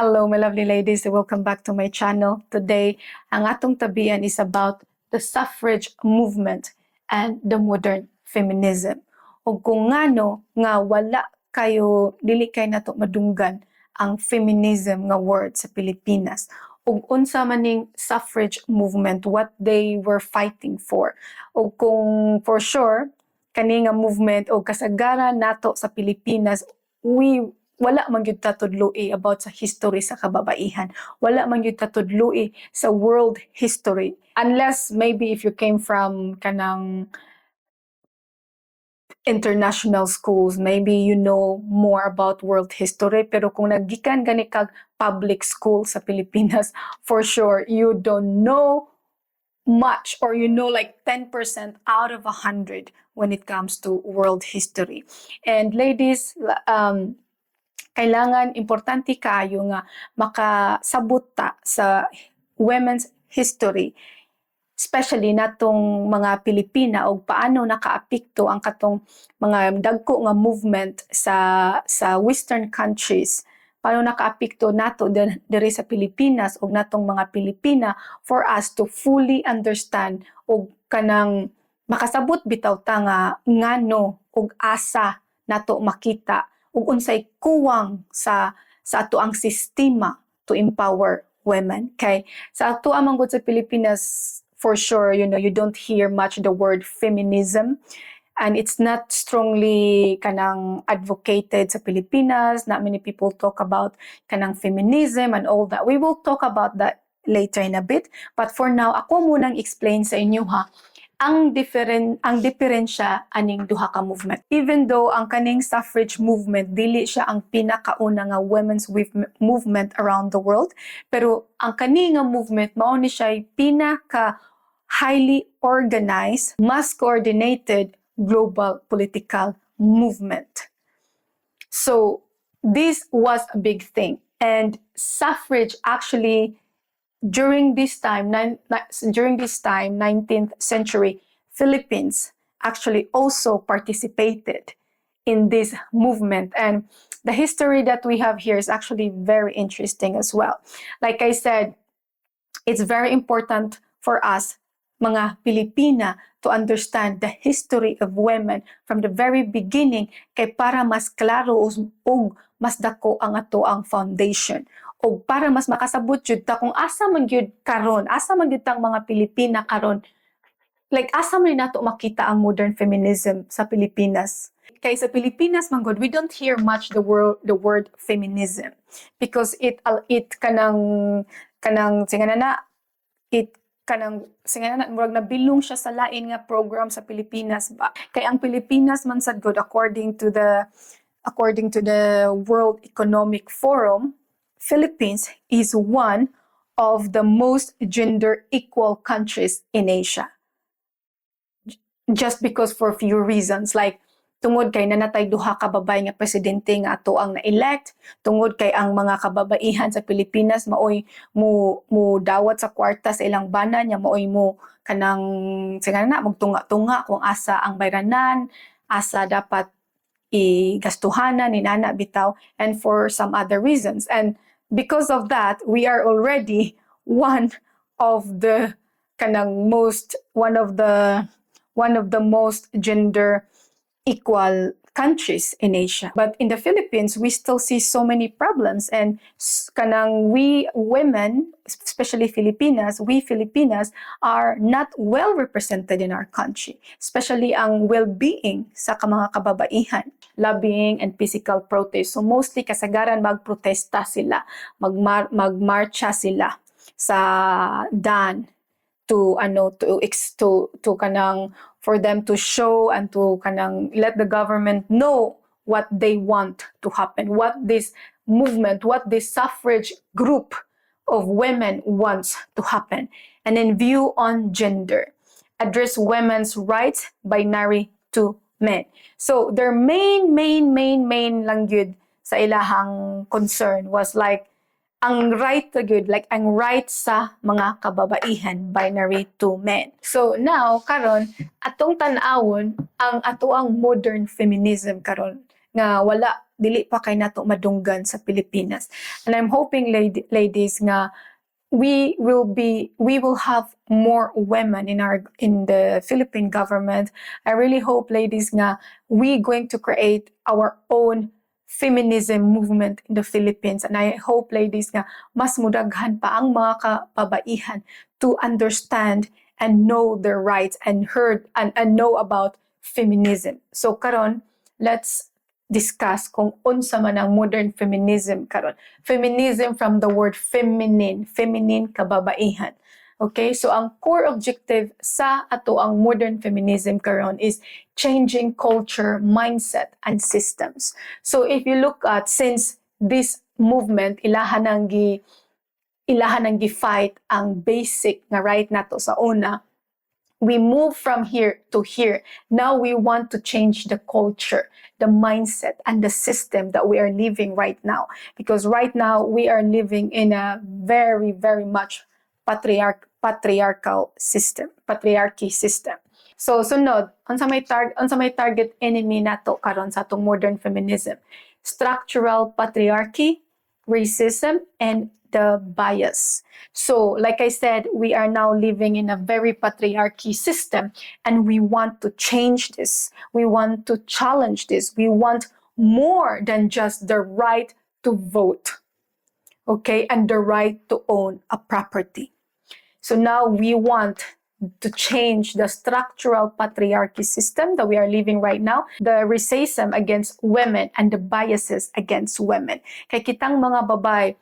Hello, my lovely ladies. Welcome back to my channel. Today, ang atong tabian is about the suffrage movement and the modern feminism. O kung ngano nga wala kayo, dili kay nato madunggan ang feminism nga word sa Pilipinas. O unsa maning suffrage movement, what they were fighting for. O kung for sure, kani nga movement o kasagaran nato sa Pilipinas, wala man gyud ta tudloi about sa history sa kababaihan. Wala man gyud ta tudloi sa world history. Unless maybe if you came from kanang international schools, maybe you know more about world history. Pero kung naggikan gani kag public school sa Pilipinas, for sure you don't know much, or you know like 10% out of 100 when it comes to world history. And ladies, kailangan importante kayo nga makasabot ta sa women's history, especially natong mga Pilipina, o paano nakaapekto ang katong mga dagko nga movement sa western countries, paano nakaapekto nato diri sa Pilipinas o natong mga Pilipina, for us to fully understand o kanang makasabot bitaw ta nga ngano og asa nato makita ug unsay kuwang sa ato ang sistema to empower women. Kay sa ato amang gud sa Pilipinas, for sure, you don't hear much the word feminism, and it's not strongly kanang advocated sa Pilipinas. Not many people talk about kanang feminism and all that. We will talk about that later in a bit, but for now ako munang explain sa inyo ang diferensya aning duha ka movement. Even though ang kaning suffrage movement dili siya ang pinakauna nga women's movement around the world, pero ang kani nga movement mao ni siya pinaka highly organized, mass coordinated global political movement. So this was a big thing, and suffrage actually during this time, 19th century, Philippines actually also participated in this movement. And the history that we have here is actually very interesting as well. Like I said, it's very important for us, mga Pilipina, to understand the history of women from the very beginning, kay para mas klaro o mas dako ang ato ang foundation, o para mas makasabot jud ta kung asa man gyud karon, asa man gyud tang mga Pilipina karon, like asa man nato makita ang modern feminism sa Pilipinas. Kay sa Pilipinas man gud, we don't hear much the word feminism, because it kanang singanana murag nabilong siya sa lain nga program sa Pilipinas ba. Kay ang Pilipinas man sad gud, according to the World Economic Forum, Philippines is one of the most gender equal countries in Asia. Just because for a few reasons, like tungod kay nanatay duha ka babay nga presidente nga ato ang na-elect, tungod kay ang mga kababaihan sa Pilipinas maoy mo dawat sa kwarta sa ilang bana nya, maoy mo kanang magtunga-tunga kung asa ang bayranan, asa dapat igastuhanan ni nana bitaw, and for some other reasons. And because of that, we are already one of the most gender equal countries in Asia. But in the Philippines, we still see so many problems, and we women, especially Filipinas, are not well represented in our country, especially ang well-being sa mga kababaihan, lobbying and physical protest. So mostly kasagaran magprotesta sila, magmarcha sila sa daan for them to show and to let the government know what they want to happen, what this movement, what this suffrage group of women wants to happen. And then view on gender, address women's rights, binary to men. So their main lang gyud sa ilahang concern was like ang right to good, like ang right sa mga kababaihan, binary to men. So now karon atong tan-awon ang ato ang modern feminism karon. nga wala dili pa kay nato madunggan sa Pilipinas. And I'm hoping ladies nga we will have more women in the Philippine government. I really hope ladies nga we going to create our own feminism movement in the Philippines, and I hope ladies nga mas mudaghan pa ang mga kababaihan to understand and know their rights and know about feminism. So karon, let's discuss kung unsa man ang modern feminism karon. Feminism from the word feminine kababaihan. Okay, so ang core objective sa ato ang modern feminism karon is changing culture, mindset, and systems. So if you look at, since this movement ilahan nang gi-fight ang basic nga right nato sa una, we move from here to here. Now we want to change the culture, the mindset, and the system that we are living right now. Because right now we are living in a very, very much patriarchal system, patriarchy system. So sunod, unsa may target enemy nato karon sa atong modern feminism? Structural patriarchy, racism, and the bias. So, like I said, we are now living in a very patriarchy system, and we want to change this. We want to challenge this. We want more than just the right to vote, okay, and the right to own a property. So now we want to change the structural patriarchy system that we are living right now, the racism against women and the biases against women. Kay kitang mga babae,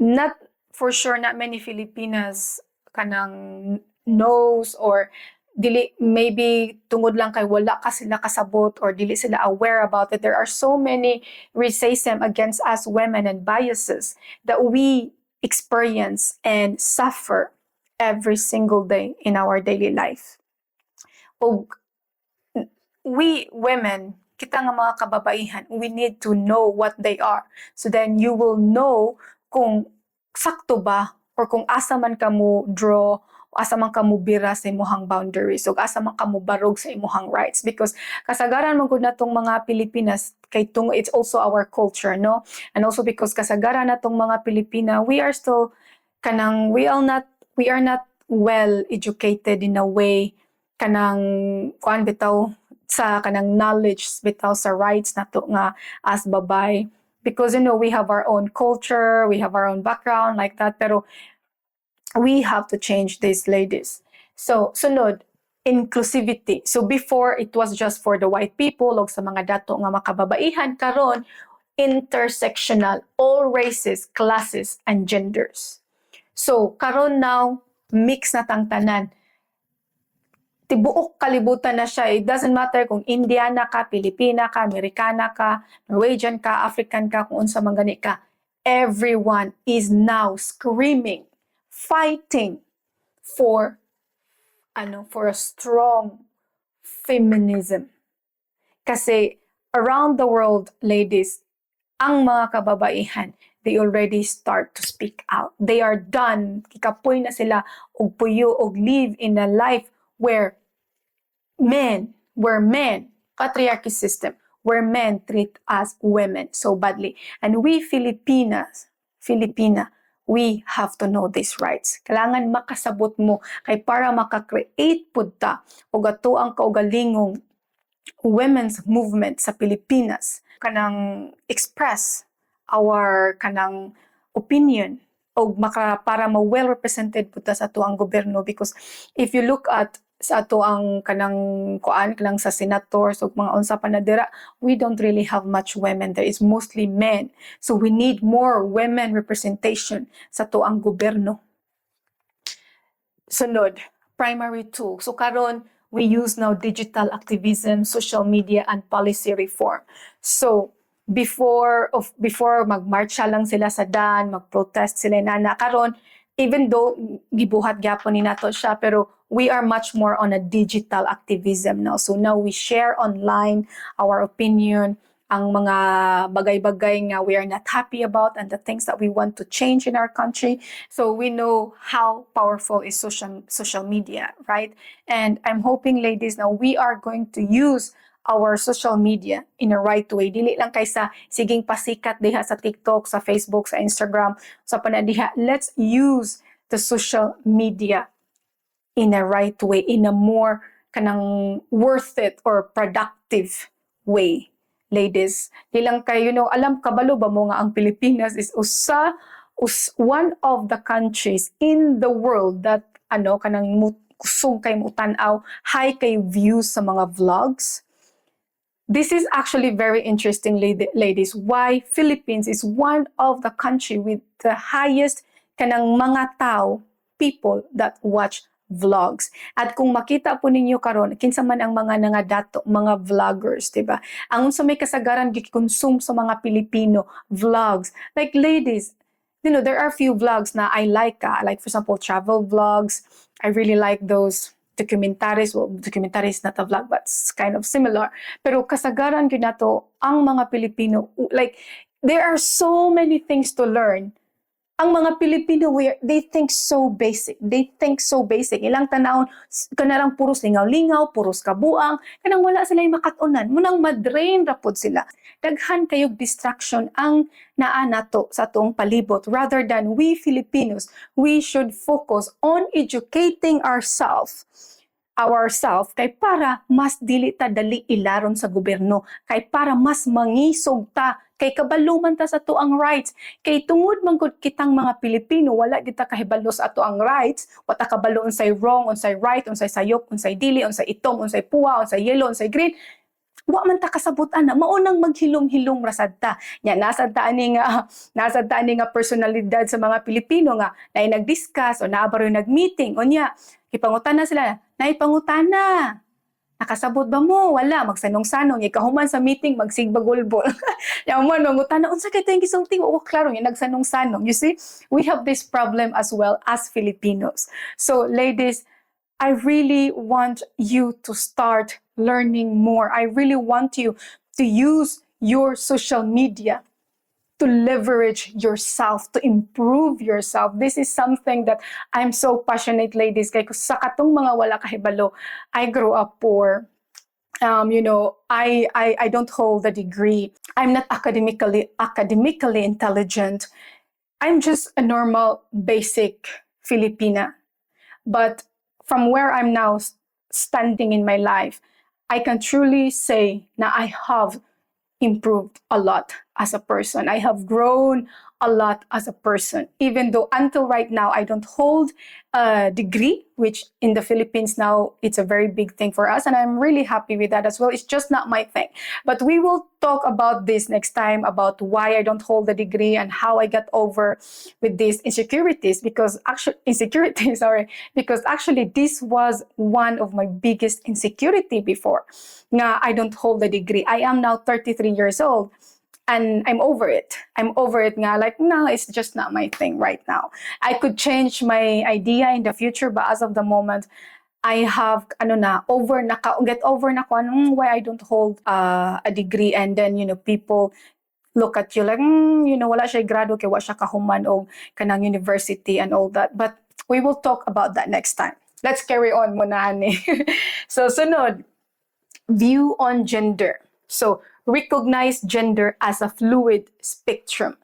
not for sure, not many Filipinas kanang knows, or dili, maybe tungod lang kay wala ka sila kasabot or dili sila aware about it. There are so many racism against us women and biases that we experience and suffer every single day in our daily life. O we women, kita nga mga kababaihan, we need to know what they are. So then you will know kung sakto ba, or kung asa man ka mo draw, asa man ka mo bira sa imuhang boundaries, o asa man ka mo barog sa imuhang rights. Because kasagaran man gud natong mga Pilipinas, kay it's also our culture, no? And also because kasagaran natong mga Pilipina, we are still kanang, we are not well educated in a way, kanang kuan bitaw sa kanang knowledge bitaw sa rights nato nga as babay. Because, we have our own culture, we have our own background like that, pero we have to change this, ladies. So, sunod, inclusivity. So before, it was just for the white people o sa mga dato nga makababaihan. Karon, intersectional, all races, classes, and genders. So, karon now, mix na tang tanan. Tibuok kalibutan na siya. It doesn't matter kung Indiana ka, Pilipina ka, Amerikana ka, Norwegian ka, African ka, kung unsa man gani ka. Everyone is now screaming, fighting for a strong feminism. Kasi around the world, ladies, ang mga kababaihan, they already start to speak out. They are done. Kikapoy na sila og puyo og live in a life where men, patriarchy system, where men treat us women so badly. And we Filipina, we have to know these rights. Kailangan makasabot mo kay para maka-create pud ta og ato ang kaugalingong women's movement sa Pilipinas. Kanang express our kanang opinion o para ma-well represented pud ta sa ato ang gobyerno. Because if you look at sa ato ang kanang sa senators o mga unsa pa na dira, we don't really have much women. There is mostly men. So we need more women representation sa ato ang gobyerno. Sunod, primary tool. So karon, we use now digital activism, social media, and policy reform. So before magmarcha lang sila sa dan, magprotest sila nana, karon, even though gibuhat gyapon ni nato siya, pero we are much more on a digital activism now. So now we share online our opinion, ang mga bagay-bagay nga we are not happy about and the things that we want to change in our country. So we know how powerful is social media, right? And I'm hoping, ladies, now we are going to use our social media in a right way. Dili lang kaysa siging pasikat diha sa TikTok, sa Facebook, sa Instagram, sa panadiha. Let's use the social media in a right way, in a more kanang worth it or productive way. Ladies, di lang kayo, alam kabalo ba mo nga ang Pilipinas is one of the countries in the world that kanang kusog kay mo tan-aw, high kay views sa mga vlogs. This is actually very interesting, ladies, why Philippines is one of the country with the highest kanang mga tao, people that watch vlogs. At kung makita po ninyo karon, kinsa man ang mga nangadato, mga vloggers, diba? Ang unsa may kasagaran gikonsume sa mga Pilipino vlogs. Like ladies, there are few vlogs na I like, like for example, travel vlogs. I really like those documentaries. Well, documentaries not a vlog, but it's kind of similar. Pero kasagaran gyud nato ang mga Pilipino, like there are so many things to learn. Ang mga Pilipino, they think so basic. They think so basic. Ilang tanawon, kanarang puros lingaw-lingaw, puros kabuang, kanang wala sila yung makatunan. Munang madrain rapod sila. Daghan kayog distraction ang naa nato sa tuong palibot. Rather than we Filipinos, we should focus on educating ourselves kay para mas dili ta dali ilaron sa gobyerno, kay para mas mangisog ta, kay kabaluman ta sa tuang rights, kay tungod man gud kitang mga Pilipino wala kita kahibalo sa ato ang rights, wata kabalo unsay wrong, unsay right, unsay sayop, unsay dili, unsay itom, unsay puwa, unsay yellow, unsay green. Wa man ta kasabot-an na maunang maghilom-hilom rasad ta. Nya nasad ta ani nga personalidad sa mga Pilipino nga nay nag-discuss o naabaroy nag-meeting unya ipangutana sila, naipangutana. Nakasabot ba mo? Wala, magsanong-sanong. Ikahuman sa meeting, magsigbagulbol. Yung man, mangutana, unsa kay tayong gisulti? O, klaro, yung nagsanong-sanong. You see, we have this problem as well as Filipinos. So, ladies, I really want you to start learning more. I really want you to use your social media to leverage yourself, to improve yourself. This is something that I'm so passionate, ladies. Kaya sa katong mga wala kahibalo, I grew up poor. I don't hold a degree. I'm not academically intelligent. I'm just a normal, basic Filipina. But from where I'm now standing in my life, I can truly say na I have improved a lot as a person. I have grown a lot as a person, even though until right now I don't hold a degree, which in the Philippines now it's a very big thing for us, and I'm really happy with that as well. It's just not my thing. But we will talk about this next time, about why I don't hold a degree and how I got over with these insecurities, because actually this was one of my biggest insecurity before. Nga I don't hold a degree. I am now 33 years old. And I'm over it. Nga, like, no, it's just not my thing right now. I could change my idea in the future, but as of the moment, I have, get over na ko, why I don't hold a degree. And then, people look at you like, wala siya grado, kaya wala siya kahuman o kanang university and all that. But we will talk about that next time. Let's carry on muna, ani. So, sunod, view on gender. So, recognize gender as a fluid spectrum.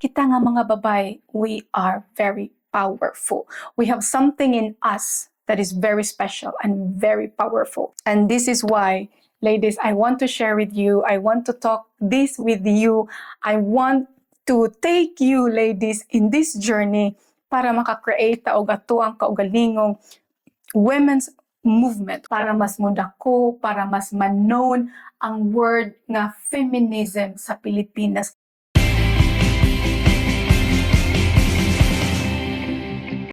Kita nga mga babae, we are very powerful. We have something in us that is very special and very powerful. And this is why, ladies, I want to share with you. I want to talk this with you. I want to take you, ladies, in this journey para maka-create ta og ato ang kaugalingong women's movement, para mas mudako, para mas ma-known ang word nga feminism sa Pilipinas.